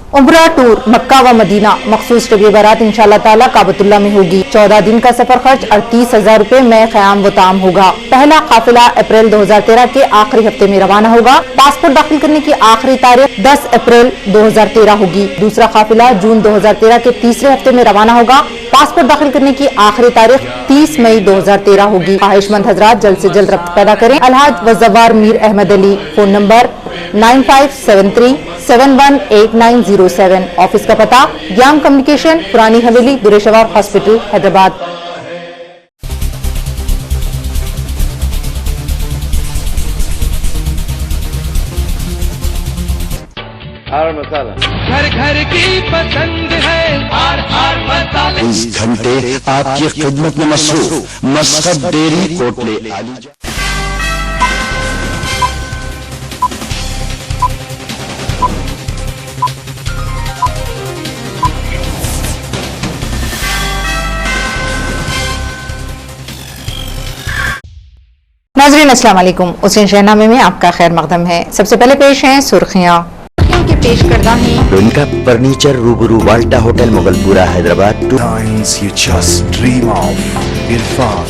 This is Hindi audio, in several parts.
उम्रा टूर मक्का व मदीना मखसूस शबी बारात इंशाअल्लाह ताला काबतुल्लाह में होगी। 14 दिन का सफर खर्च 38,000 रुपए में क़याम व ताम होगा। पहला काफिला अप्रैल 2013 के आखिरी हफ्ते में रवाना होगा। पासपोर्ट दाखिल करने की आखिरी तारीख 10 अप्रैल 2013 होगी। दूसरा काफिला जून 2013 के तीसरे हफ्ते में रवाना होगा। पासपोर्ट दाखिल करने की आखिरी तारीख 30 मई 2013 होगी। ख्वाहिशमंद हजरात जल्द से जल्द रब्त पैदा करें। अलहाज वज़्ज़वार Mir Ahmed Ali, phone number 9573718907। Office का पता ज्ञान कम्युनिकेशन, पुरानी हवेली, दुरेशवार हॉस्पिटल, हैदराबाद। आर मसाला घर घर की पसंद है आर मसाला। इस घंटे आपकी खिदमत में मसरूफ मस्कत डेयरी कोटले आली। नाज़रीन अस्सलाम वालेकुम। हुसैन शहनामे में आपका खैर मकदम है। सबसे पहले पेश हैं सुर्खियाँ के पेश करता है उनका फर्नीचर रूबरू Walta hotel Mughalpura Hyderabad. Times you just dream of Irfan,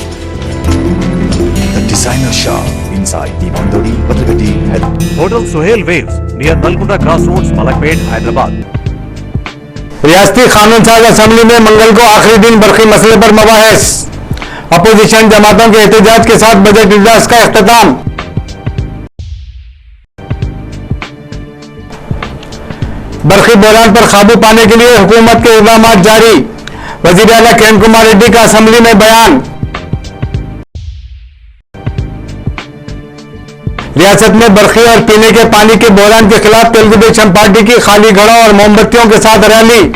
the designer shop inside the Mandori Patragati Hyderabad. Hotel Suhail waves near Nallakunta crossroads Malakpet Hyderabad. रियासती कानून साज असेंबली में मंगल को आखिरी दिन बरकी मसले पर मबाहिस। अपोजिशन जमातों के एहतजाज के साथ बजट इजलास का इख्तिताम। बरकी बहरान पर काबू पाने के लिए हुकूमत के इक़दाम जारी। वज़ीर आला किरण कुमार रेड्डी का असेंबली में बयान। रियासत में बरकी और पीने के पानी के बहरान के खिलाफ तेलुगु देशम पार्टी की खाली घड़ों और मोमबत्तियों के साथ रैली।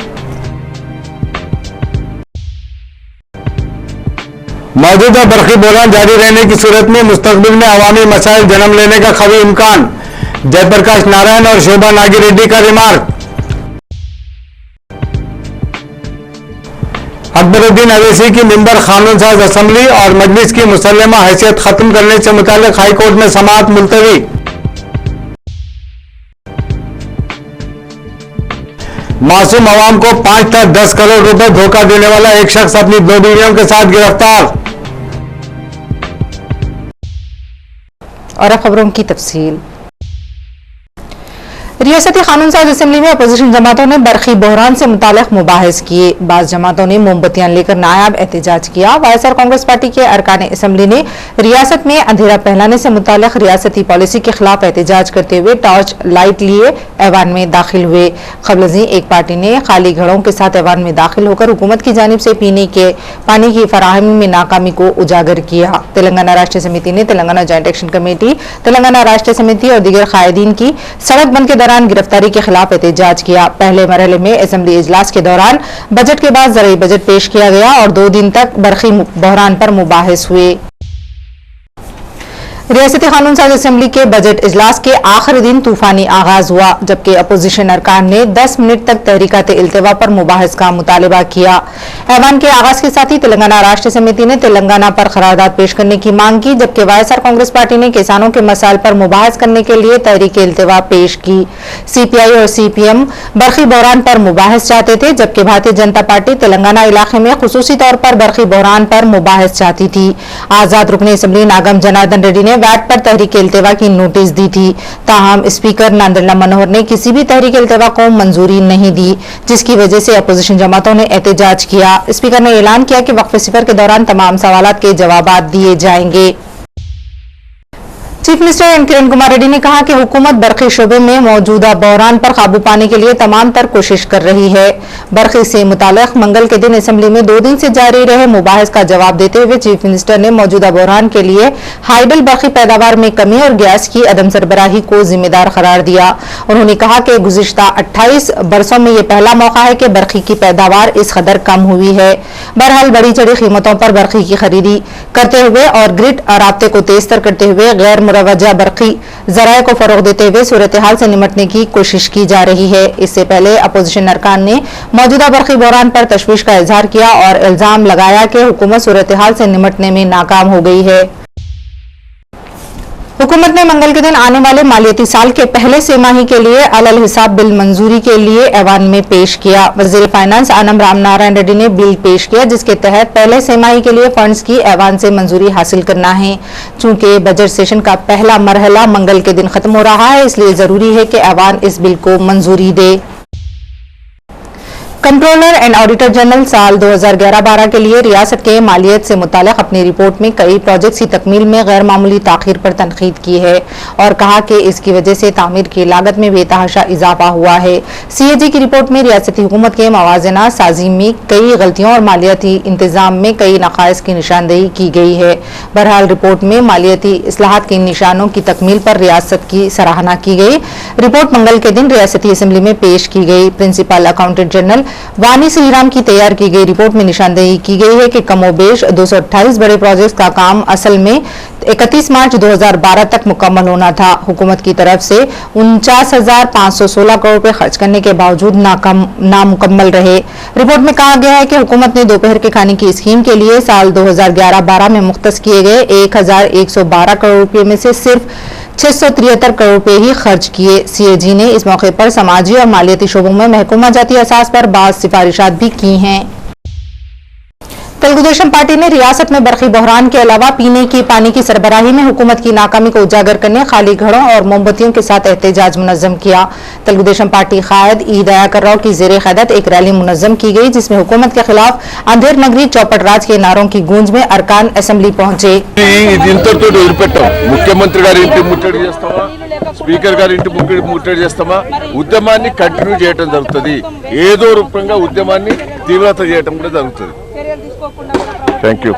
मौजूदा बरकी बहरान जारी रहने की सूरत में मुस्तकबिल में अवामी मसाइल जन्म लेने का कवी इम्कान। जयप्रकाश नारायण और शोभा नागी रेड्डी का रिमार्क। अकबरुद्दीन अवैसी की मिंबर कानून साज असेंबली और मजलिस की मुसल्लमा हैसियत खत्म करने से मुताल्लिक हाईकोर्ट में समाअत मुलतवी। मासूम अवाम को 5 था 10 करोड़ रुपए धोखा देने वाला एक शख्स अपनी 2 बीवियों के साथ गिरफ्तार। और खबरों की तफसील। रियासती कानून साज असेंबली में अपोजिशन जमातों ने बरकी बहरान से मुताल्लिक मुबाहिस किए। बाज़ जमातों ने मोमबत्तियां लेकर नायाब एहतजाज किया। वायएसआर कांग्रेस पार्टी के अरकान असेंबली ने रियासत में अंधेरा फैलाने से मुताल्लिक रियासती पॉलिसी के खिलाफ एहतजाज करते हुए टॉर्च लाइट लिए ऐवान में दाखिल हुए। क़ब्ल एक पार्टी ने खाली घड़ों के साथ ऐवान में दाखिल होकर हुकूमत की जानिब से पीने के पानी की फराहमी में नाकामी को उजागर किया। तेलंगाना राष्ट्रीय समिति ने Telangana joint action committee, Telangana राष्ट्रीय समिति और दीगर कायदीन की सड़क बंद के दौरान गिरफ्तारी के खिलाफ एहतजाज किया। पहले मरहले में असेंबली इजलास के दौरान बजट के बाद ज़रूरी बजट पेश किया गया और 2 दिन तक बरकी बहरान पर मुबाहिस हुए। रियासती कानून साज असेंबली के बजट इजलास के आखिरी दिन तूफानी आगाज हुआ, जबकि अपोजिशन अरकान ने 10 मिनट तक तहरीकात इल्तिवा पर मुबाहिस का मुतालबा किया। ऐवान के आगाज के साथ ही तेलंगाना राष्ट्रीय समिति ने तेलंगाना पर करारदाद पेश करने की मांग की, जबकि वायएसआर कांग्रेस पार्टी ने किसानों के मसाइल पर मुबाहिस करने के लिए तहरीक इल्तिवा पेश की। सीपीआई और सीपीएम बरकी बहरान पर मुबाहिस चाहते थे, जबकि भारतीय जनता पार्टी तेलंगाना इलाके में खुसूसी तौर पर बरकी बहरान पर मुबाहिस चाहती थी। आजाद रुकने असेंबली नागम जनार्दन रेड्डी ने वैट पर तहरीक इल्तिवा की नोटिस दी थी। ताहम स्पीकर नांदला मनोहर ने किसी भी तहरीक इल्तिवा को मंजूरी नहीं दी, जिसकी वजह से अपोजिशन जमातों ने एहतजाज किया। स्पीकर ने ऐलान किया कि वक्फ सिफर के दौरान तमाम सवालात के जवाब दिए जाएंगे। चीफ मिनिस्टर किरण कुमार रेड्डी ने कहा कि हुकूमत बरकी शोबे में मौजूदा बहरान पर काबू पाने के लिए तमाम तर कोशिश कर रही है। बरकी से मुताल्लिक मंगल के दिन असेंबली में 2 दिन से जारी रहे मुबाहिस का जवाब देते हुए चीफ मिनिस्टर ने मौजूदा बहरान के लिए हाइडल बरकी पैदावार में कमी और गैस की अदम सरबराही को जिम्मेदार करार दिया। उन्होंने कहा कि गुज़िश्ता 28 बरसों में यह पहला मौका है कि बरकी की पैदावार इस कदर कम हुई है। बहरहाल बढ़ी चढ़ी कीमतों पर बरकी की खरीदी करते हुए और ग्रिड राब्ते को तेज तर करते हुए गैर मुरवजा बरकी जराये को फरोग देते हुए सूरत हाल से निमटने की कोशिश की जा रही है। इससे पहले अपोजिशन अरकान ने मौजूदा बरकी बहरान पर तशवीश का इजहार किया और इल्जाम लगाया कि हुकूमत सूरत हाल से निमटने में नाकाम हो गई है। हुकूमत ने मंगल के दिन आने वाले मालियाती साल के पहले तिमाही के लिए अलल हिसाब बिल मंजूरी के लिए ऐवान में पेश किया। वजीर फाइनेंस आनम राम नारायण रेड्डी ने बिल पेश किया, जिसके तहत पहले तिमाही के लिए फंड्स की ऐवान से मंजूरी हासिल करना है। चूंकि बजट सेशन का पहला मरहला मंगल के दिन खत्म हो रहा है, इसलिए जरूरी है कि ऐवान इस बिल को मंजूरी दे। कंट्रोलर एंड ऑडिटर जनरल साल 2011-12 के लिए रियासत के मालियत से मुताल्लिक अपनी रिपोर्ट में कई प्रोजेक्ट्स की तकमील में गैर मामूली ताखीर पर तनकीद की है और कहा कि इसकी वजह से तामीर की लागत में बेतहाशा इजाफा हुआ है। सीएजी की रिपोर्ट में रियासती हुकूमत के मवाजना साजी में कई गलतियों और मालियाती इंतजाम में कई नकाइस की निशानदेही की गई है। बहरहाल रिपोर्ट में मालियाती इस्लाहात के निशानों की तकमील पर रियासत की सराहना की गई। रिपोर्ट मंगल के दिन रियासती असम्बली में पेश की गई। प्रिंसिपल अकाउंटेंट जनरल वानी श्रीराम की तैयार की गई रिपोर्ट में निशानदेही की गई है कि कमोबेश 228 बड़े प्रोजेक्ट्स का काम असल में 31 मार्च 2012 तक मुकम्मल होना था। हुकूमत की तरफ से 49,516 करोड़ रुपए खर्च करने के बावजूद नामुकम्मल रहे। रिपोर्ट में कहा गया है कि हुकूमत ने दोपहर के खाने की स्कीम के लिए साल 2011-12 में मुख्तस किए गए 1,112 करोड़ रुपए में से सिर्फ 673 करोड़ रुपए ही खर्च किए। सीएजी ने इस मौके पर समाजी और मालियाती शोबों में महकूमा जाती असास पर बाज़ सिफारिशात भी की हैं। तेलुगुदेशम पार्टी ने रियासत में बरखी बहरान के अलावा पीने की पानी की सरबराही में हुकूमत की नाकामी को उजागर करने खाली घड़ों और मोमबत्तियों के साथ एहतजाज मुनज़्ज़म किया। तेलुगुदेशम पार्टी कायद ई दयाकर राव की ज़ेरे क़यादत एक रैली मुनज़्ज़म की गई, जिसमें हुकूमत के खिलाफ अंधेर नगरी चौपट राज के नारों की गूंज में अरकान असेंबली पहुंचे। मुख्यमंत्री गारी इंటి ముట్టడి చేస్తామా, స్పీకర్ గారి ఇంటి ముట్టడి చేస్తామా, ఉద్యమాన్ని కంటిన్యూ చేయడం జరుగుతుంది। ఏదో రూపంగా ఉద్యమాన్ని తీవ్రత చేయడం కూడా జరుగుతుంది। Thank you.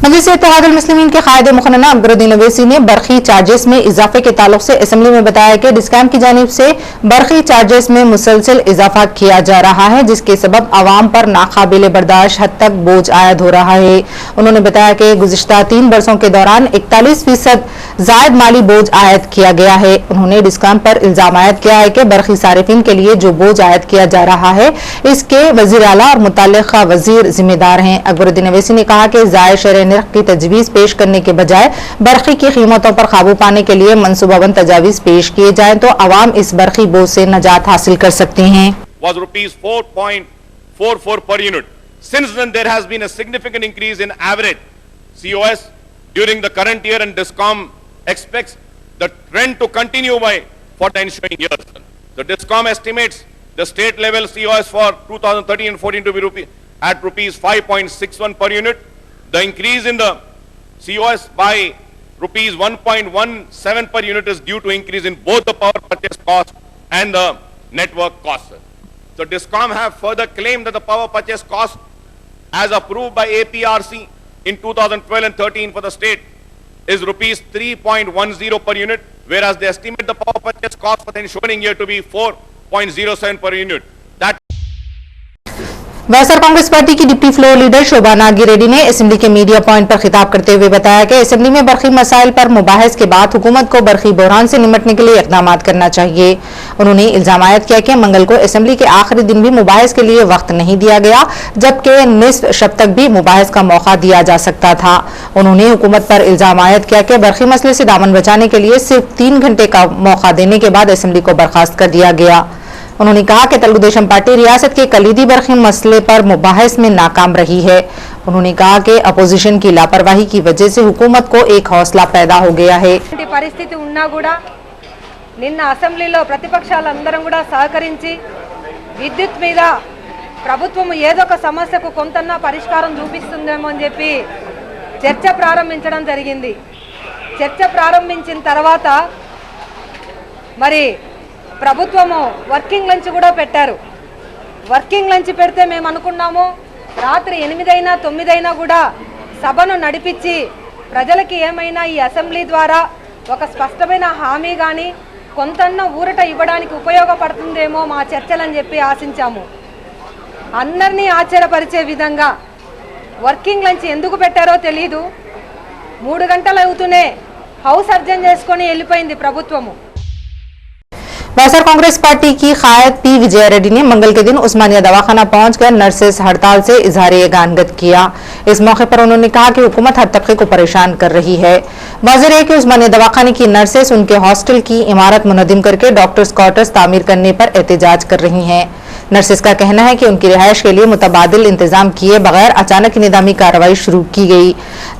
मजलिस इत्तेहादुल मुस्लिमीन के कायदे मुखन्ना अकबरुद्दीन अवैसी ने बरखी चार्जेस में इजाफे के ताल्लुक से असेंबली में बताया कि डिस्कॉम की जानिब से बरखी चार्जेस में मुसलसल इजाफा किया जा रहा है, जिसके सबब आवाम पर नाकाबिले बर्दाश्त हद तक बोझ आयद हो रहा है। उन्होंने बताया कि गुज़िश्ता 3 बरसों के दौरान 41% जायद माली बोझ आयद किया गया है। उन्होंने डिस्कॉम पर इल्जाम आयद किया है कि बरखी सारिफिन के लिए जो बोझ आयद किया जा रहा है, इसके वज़ीर आला और मुतल्लिक़ा वज़ीर जिम्मेदार हैं। अकबरुद्दीन अवैसी ने कहा कि ज़ायद शरह निर्ख की तजवीज़ पेश करने के बजाय बरखी की कीमतों पर काबू पाने के लिए मनसूबाबंद तजावीज़ पेश किए जाएं तो आवाम इस बरखी बोझ से नजात हासिल कर सकते हैं। Was rupees 4.44 per unit. Since then, there has been a significant increase in average COS during the current year, and DISCOM expects the trend to continue for the ensuing years. The DISCOM estimates the state level COS for 2013 and 14 to be at rupees 5.61 per unit. The increase in the COS by rupees 1.17 per unit is due to increase in both the power purchase cost and the network cost. So DISCOM have further claimed that the power purchase cost as approved by APRC in 2012 and 13 for the state is rupees 3.10 per unit, whereas they estimate the power purchase cost for the ensuing year to be 4.07 per unit. That YSR Congress party की डिप्टी फ्लोर लीडर शोभा नागी रेड्डी ने असेंबली के मीडिया पॉइंट पर खिताब करते हुए बताया कि असेंबली में बरखी मसाइल पर मुबाहिस के बाद हुकूमत को बरखी बहरान से निमटने के लिए इकदाम करना चाहिए। उन्होंने इल्जाम आयद किया कि मंगल को असेंबली के आखिरी दिन भी मुबाहिस के लिए वक्त नहीं दिया गया, जबकि निस्फ शब तक भी मुबाहिस का मौका दिया जा सकता था। उन्होंने हुकूमत पर इल्जाम आयद किया कि बरखी मसले से दामन बचाने के लिए सिर्फ 3 घंटे का मौका देने के बाद असेंबली को बर्खास्त कर दिया गया। उन्होंने कहा कि तेलुगुदेशम पार्टी रियासत के कलीदी बरखी मसले पर मुबाहिस में नाकाम रही है। उन्होंने कहा कि अपोजिशन की लापरवाही की वजह से हुकूमत को एक हौसला पैदा हो गया है। परिस्थिति उन्ना కూడా నిన్న అసెంబ్లీలో ప్రతిపక్షాలందరం కూడా సహకరించి విద్యుత్ మీద ప్రభుత్వం ఏదో ఒక సమస్యకు కొంతన్నా పరిష్కారం చూపిస్తుందేమో అని చెప్పి చర్చ ప్రారంభించడం జరిగింది। చర్చ ప్రారంభించిన తర్వాత మరి ప్రభుత్వము వర్కింగ్ లంచ్ కూడా పెట్టారు। వర్కింగ్ లంచ్ పెడితే మేము అనుకున్నాము రాత్రి 8 అయినా 9 అయినా కూడా సభను నడిపించి ప్రజలకి ఏమైనా ఈ అసెంబ్లీ ద్వారా ఒక స్పష్టమైన హామీ గాని కొంతన్న ఊరట ఇవ్వడానికి ఉపయోగపడుతుందేమో మా చర్చలని చెప్పి ఆశించాము। అందర్నీ ఆశ్చర్యపరిచే విధంగా వర్కింగ్ లంచ్ ఎందుకు పెట్టారో తెలియదు। 3 గంటలు అవుతూనే హౌస్ అర్జన్ చేసుకొని వెళ్ళిపోయింది ప్రభుత్వము। वाईएसआर कांग्रेस पार्टी की कायद पी विजय रेड्डी ने मंगल के दिन उस्मानिया दवाखाना पहुंचकर नर्सेस हड़ताल से इजहार-ए-गानगत किया। इस मौके पर उन्होंने कहा कि हुकूमत हर तबके को परेशान कर रही है। वाज़ेह है कि उस्मानिया दवाखाने की नर्सेस उनके हॉस्टल की इमारत मुनद्दिम करके डॉक्टर्स क्वार्टर्स तामीर करने पर एहतजाज कर रही हैं। नर्सेस का कहना है कि उनकी रिहाइश के लिए मुतबादिल इंतजाम किए बगैर अचानक निदामी कार्रवाई शुरू की गई।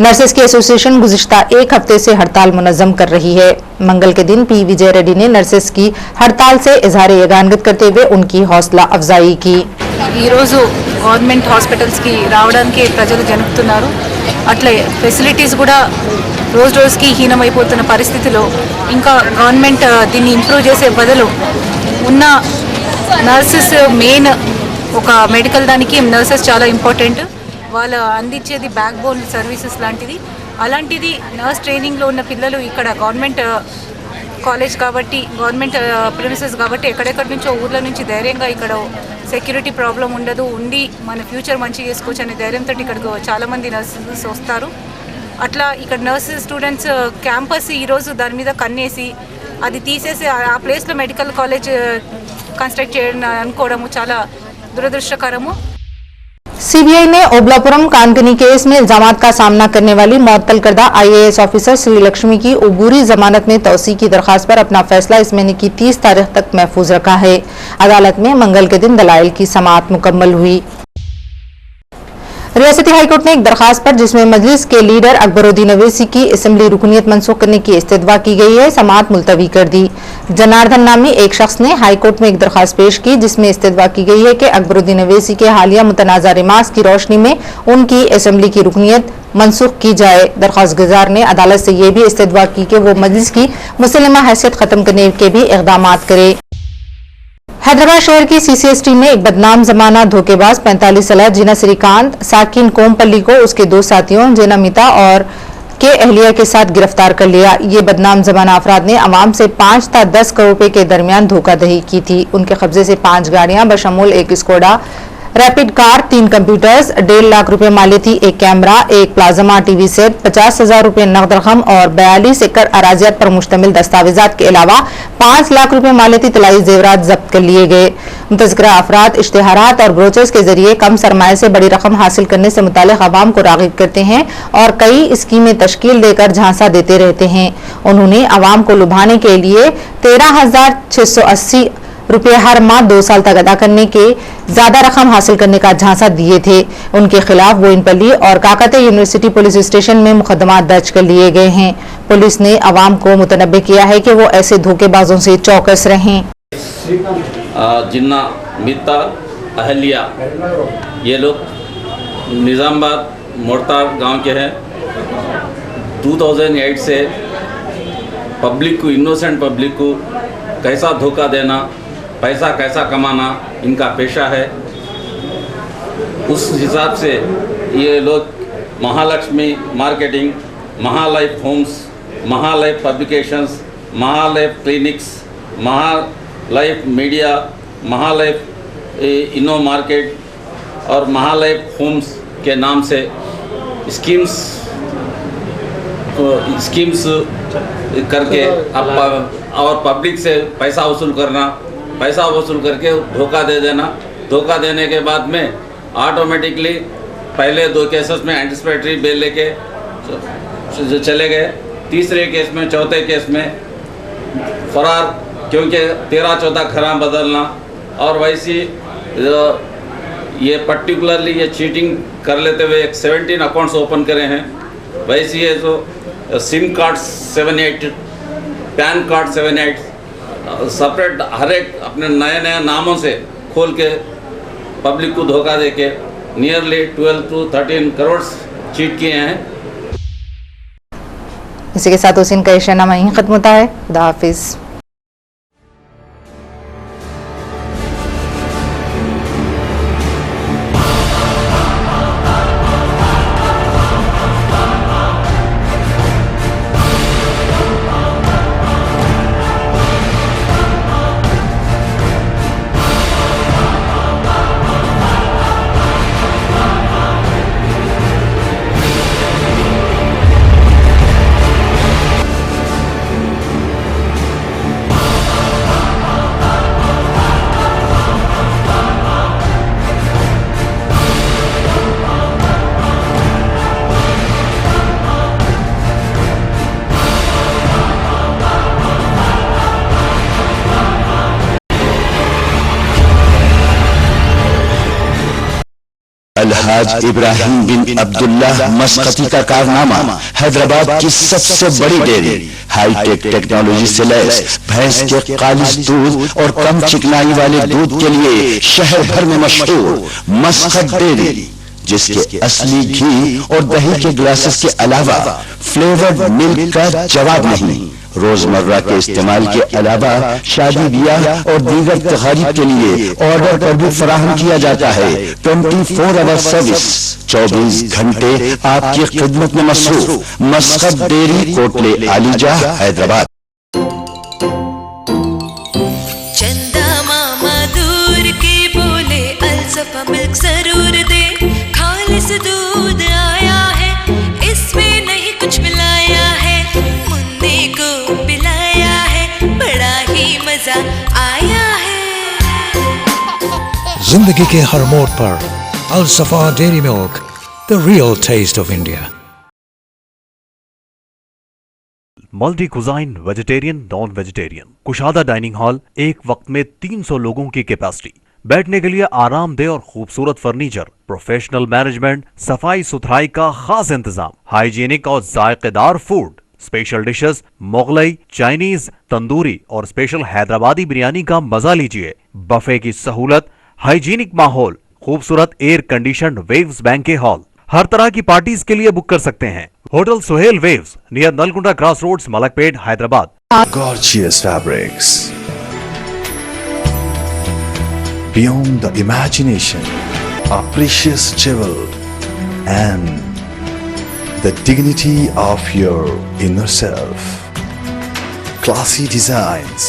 नर्सेस की एसोसिएशन गुज़िश्ता एक हफ्ते से हड़ताल मुनज़्ज़म कर रही है। मंगल के दिन पी विजय रेड्डी ने नर्सेस की हड़ताल से इजहार-ए-गानगत करते हुए उनकी हौसला अफजाई की। गवर्नमेंट हास्पिटल्स की రావడానికి ప్రజలు జనుకుతున్నారు అట్లే ఫెసిలిటీస్ కూడా రోజు రోజుకి హీనమైపోతున్న పరిస్థితిలో ఇంకా గవర్నమెంట్ దీన్ని ఇంప్రూవ్ చేసే బదులు ఉన్న నర్సెస్ మెయిన్ ఒక మెడికల్ దానికి నర్సెస్ చాలా ఇంపార్టెంట్ వాళ్ళు అందించేది బ్యాక్ బోన్ సర్వీసెస్ లాంటిది అలాంటిది నర్స్ ట్రైనింగ్లో ఉన్న పిల్లలు ఇక్కడ గవర్నమెంట్ కాలేజ్ కాబట్టి గవర్నమెంట్ ప్రిమిసెస్ కాబట్టి ఎక్కడెక్కడి నుంచో ఊర్ల నుంచి ధైర్యంగా ఇక్కడ సెక్యూరిటీ ప్రాబ్లం ఉండదు ఉండి మన ఫ్యూచర్ మంచిగా చేసుకోవచ్చు అనే ధైర్యంతో ఇక్కడికి చాలామంది నర్సెస్ వస్తారు అట్లా ఇక్కడ నర్సెస్ స్టూడెంట్స్ క్యాంపస్ ఈరోజు దాని మీద కన్నేసి అది తీసేసి ఆ ప్లేస్లో మెడికల్ కాలేజ్ कंस्ट्रक्ट अनुकोवडम चाला दुरदृष्टकरमु। सीबीआई ने ओबलापुरम कानकनी केस में इल्जामात का सामना करने वाली मुअत्तल करदा आईएएस ऑफिसर श्री लक्ष्मी की उबूरी जमानत में तौसी की दरखास्त पर अपना फैसला इस महीने की 30 तारीख तक महफूज रखा है। अदालत में मंगल के दिन दलाइल की समाअत मुकम्मल हुई। रियासती हाईकोर्ट ने एक दरखास्त पर जिसमें मजलिस के लीडर अकबरुद्दीन अवैसी की असेंबली रुकनीत मनसूख करने की इस्तदवा की गई है, समाअत मुलतवी कर दी। जनार्दन नामी एक शख्स ने हाईकोर्ट में एक दरखास्त पेश की जिसमें इस्तदवा की गई है कि अकबरुद्दीन अवैसी के हालिया मुतनाज़ा रिमार्क्स की रोशनी में उनकी असेंबली की रुकनीत मनसूख की जाए। दरख्वास्त गुजार ने अदालत से यह भी इस्तदवा की कि वो मजलिस की मुसलमा हैसियत खत्म करने के भी इक़दाम करे। हैदराबाद शहर की सीसीएस टीम ने एक बदनाम जमाना धोखेबाज 45 साल जीना श्रीकांत साकिन कोमपल्ली को उसके दो साथियों जेना मिता और के अहलिया के साथ गिरफ्तार कर लिया। ये बदनाम जमाना अफराद ने अवाम से 5 से 10 करोड़ रुपए के दरमियान धोखाधड़ी की थी। उनके कब्जे से 5 गाड़ियां बशमूल एक Skoda rapid car, 3 computers, 1.5 lakh रुपए माली थी, एक कैमरा, एक प्लाज्मा टीवी सेट, 50,000 रुपए नकद रकम और 42 एकड़ अराजियात पर मुश्तमिल दस्तावेजात के अलावा 5 लाख रुपए माली थी तलाई जेवरात जब्त कर लिए गए। मुतज़क्किरा अफराद इश्तिहारात और ब्रोचर्स के जरिए कम सरमाए से बड़ी रकम हासिल करने से मुतालिक अवाम को राग़िब करते हैं और कई स्कीमें तश्कील देकर झांसा देते रहते हैं। उन्होंने अवाम को लुभाने के लिए 13,680 रुपये हर माह 2 साल तक अदा करने के ज्यादा रकम हासिल करने का झांसा दिए थे। उनके खिलाफ बोइनपल्ली और काकते यूनिवर्सिटी पुलिस स्टेशन में मुकदमा दर्ज कर लिए गए हैं। पुलिस ने अवाम को मुतनब्बे किया है कि वो ऐसे धोखेबाजों से चौकस रहें। जिन्ना मिता अहलिया ये लोग निज़ामाबाद मोड़तार गांव के हैं। 2008 से पब्लिक को, इनोसेंट पब्लिक को कैसा धोखा देना, पैसा कैसा कमाना इनका पेशा है। उस हिसाब से ये लोग Mahalakshmi marketing, Mahalife homes, Mahalife publications, Mahalife clinics, Mahalife media, Mahalife इनो मार्केट और महालाइफ होम्स के नाम से स्कीम्स करके और पब्लिक से पैसा वसूल करना, पैसा वसूल करके धोखा दे देना। धोखा देने के बाद में ऑटोमेटिकली पहले 2 केसेस में एंटिसिपेटरी बेल लेके चले गए। तीसरे केस में, चौथे केस में फरार, क्योंकि 13-14 खराब बदलना और वैसी ये पर्टिकुलरली ये चीटिंग कर लेते हुए 17 अकाउंट्स ओपन करे हैं। वैसे ये तो SIM card 7-8, PAN card 7-8 separate हर एक अपने नए नए नामों से खोल के पब्लिक को धोखा देके नियरली 12 to 13 करोड़ चीट किए हैं। इसी के साथ उसी का इशानामा यहीं खत्म होता है। खुदा हाफिज। हाज इब्राहिम बिन अब्दुल्लाह मस्कती का कारनामा हैदराबाद की सबसे बड़ी डेयरी हाईटेक टेक्नोलॉजी से लैस भैंस के खालिस दूध और कम चिकनाई वाले दूध के लिए शहर भर में मशहूर मस्कत डेयरी, जिसके असली घी और दही के ग्लासेस के अलावा फ्लेवर्ड मिल्क का जवाब नहीं। रोजमर्रा के इस्तेमाल के अलावा शादी ब्याह और दीगर तकारीब के लिए ऑर्डर पर भी फराहम किया जाता है। 24 आवर सर्विस, 24 घंटे आपकी खिदमत में मसरूफ। Muscat dairy, Kotla Alijah, Hyderabad. चंदा मामा दूर के बोले अलसफा मिल्क जरूर दे, खालिस दूध आया है इसमें नहीं कुछ मिलाया है, मुन्ने को पिलाया है बड़ा ही मजा आया है। जिंदगी के हर मोड़ पर Alsafa dairy milk, the real taste of India. Multi cuisine, vegetarian, non vegetarian, कुशादा डाइनिंग हॉल, एक वक्त में 300 लोगों की कैपेसिटी, बैठने के लिए आरामदेह और खूबसूरत फर्नीचर, प्रोफेशनल मैनेजमेंट, सफाई सुथराई का खास इंतजाम, हाइजीनिक और जायकेदार food, special dishes, Mughlai, Chinese, tandoori और स्पेशल हैदराबादी बिरयानी का मजा लीजिए। बफे की सहूलत, हाइजीनिक माहौल, खूबसूरत air conditioned waves banquet hall, हर तरह की पार्टीज के लिए बुक कर सकते हैं। Hotel Suhail waves, near Nallakunta cross roads, Malakpet, Hyderabad. Gorgeous fabrics. Beyond the imagination, a precious jewel and the dignity of your inner self. Classy designs,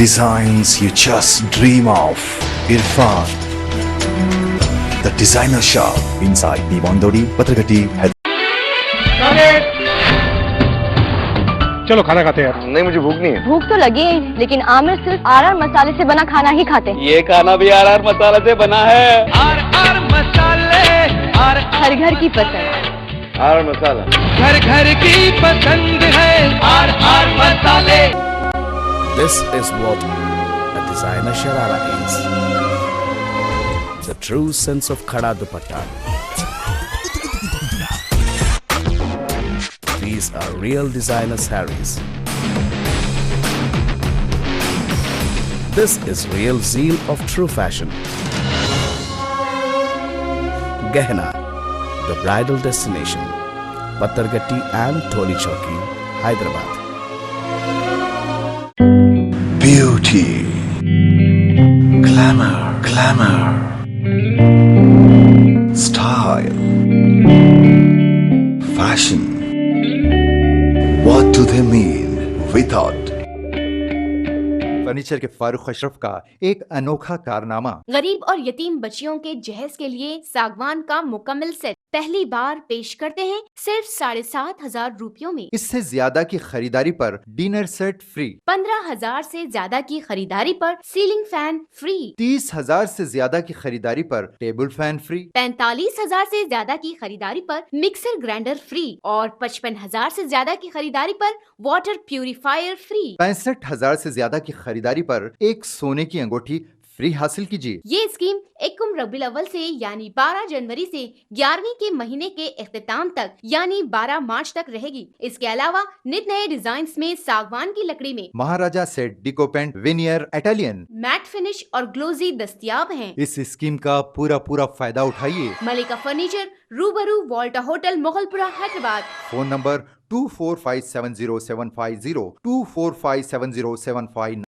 designs you just dream of. Irfan, the designer shop inside the Mondori, Patragati, Hyderabad. चलो खाना खाते हैं यार। नहीं, मुझे भूख नहीं है। भूख तो लगी है, लेकिन आमिर सिर्फ आर मसाले से बना खाना ही खाते हैं। ये खाना भी आर मसाले से बना है। आर मसाले, हर घर की पसंद। आर मसाला घर घर की पसंद है। आर मसाले। This is what a designer sharara is. The true sense of khada dupatta. These are real designer sarees. This is real zeal of true fashion. Gehna, the bridal destination. Patargatti and Toli Chowki, Hyderabad. Beauty, glamour, style, fashion. What do they mean without? Furniture के फारूक अशरफ का एक अनोखा कारनामा। गरीब और यतीम बच्चियों के जहेज के लिए सागवान का मुकम्मल सेट पहली बार पेश करते हैं सिर्फ 7,500 रुपयों में। इससे ज्यादा की खरीदारी पर डिनर सेट फ्री। 15,000 से ज्यादा की खरीदारी पर सीलिंग फैन फ्री। 30,000 से ज्यादा की खरीदारी पर टेबल फैन फ्री। 45,000 से ज्यादा की खरीदारी पर मिक्सर ग्राइंडर फ्री और 55,000 से ज्यादा की खरीदारी पर वाटर प्यूरिफायर फ्री। 65,000 से ज्यादा की खरीदारी पर एक सोने की अंगूठी फ्री हासिल कीजिए। ये स्कीम 1 रबीउल अव्वल से यानी 12 जनवरी से 11वीं के महीने के इख्तिताम तक यानी 12 मार्च तक रहेगी। इसके अलावा नित नए डिजाइन में सागवान की लकड़ी में महाराजा सेट, डिकोपेंट, विनियर, इटालियन, मैट फिनिश और ग्लोजी दस्तयाब हैं। इस स्कीम का पूरा फायदा उठाइए। मलिका फर्नीचर, रूबरू Volta hotel, Mughalpura, Hyderabad. Phone number 24570750, 24570759।